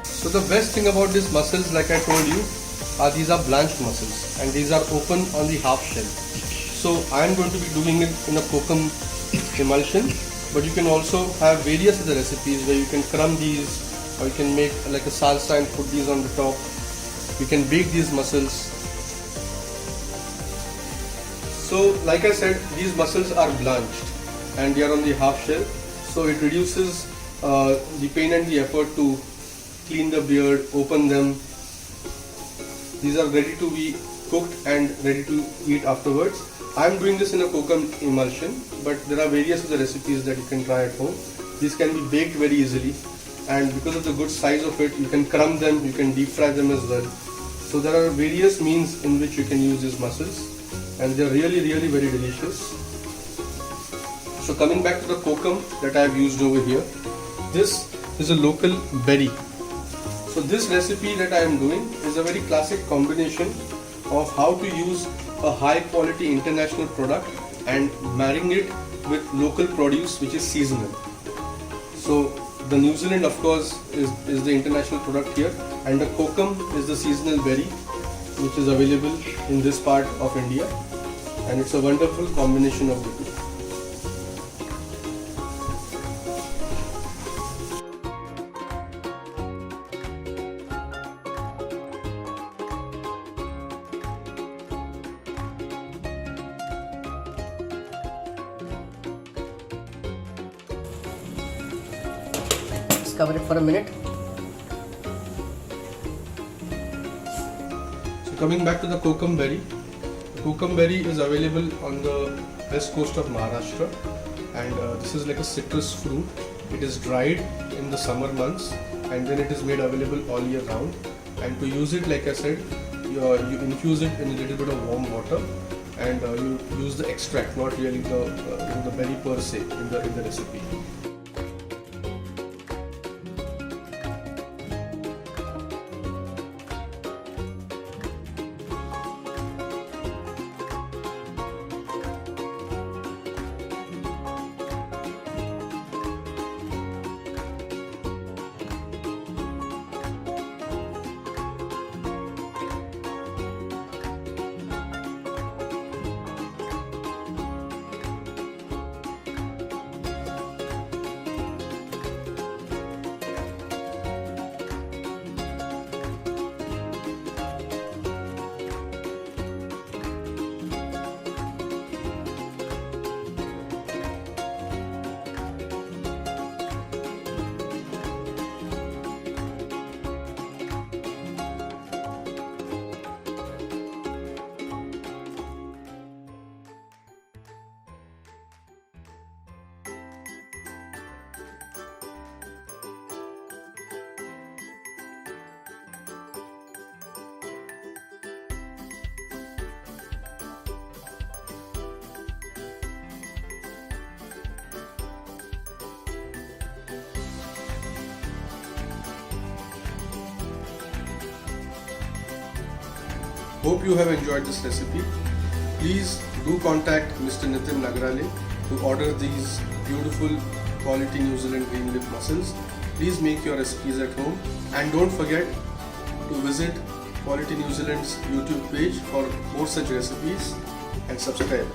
So the best thing about these mussels, like I told you, these are blanched mussels and these are open on the half shell. So I am going to be doing it in a kokum emulsion, but you can also have various other recipes where you can crumb these, or you can make like a salsa and put these on the top. You can bake these mussels. So like I said, these mussels are blanched and they are on the half shell, so it reduces the pain and the effort to clean the beard, open them. These are ready to be cooked and ready to eat afterwards. I am doing this in a kokum emulsion, but there are various other recipes that you can try at home. These can be baked very easily, and because of the good size of it, you can crumb them, you can deep fry them as well. So there are various means in which you can use these mussels, and they are really very delicious. So coming back to the kokum that I have used over here, this is a local berry. So this recipe that I am doing is a very classic combination of how to use a high quality international product and marrying it with local produce which is seasonal. So the New Zealand, of course, is the international product here, and the kokum is the seasonal berry which is available in this part of India, and it's a wonderful combination of the two. Cover it for a minute. So coming back to the kokum berry. The kokum berry is available on the west coast of Maharashtra, and this is like a citrus fruit. It is dried in the summer months and then it is made available all year round. And to use it, like I said, you infuse it in a little bit of warm water, and you use the extract, not really the berry per se in the recipe. Hope you have enjoyed this recipe. Please do contact Mr. Nitin Nagrale to order these beautiful quality New Zealand green lip mussels. Please make your recipes at home, and don't forget to visit Quality New Zealand's YouTube page for more such recipes and subscribe.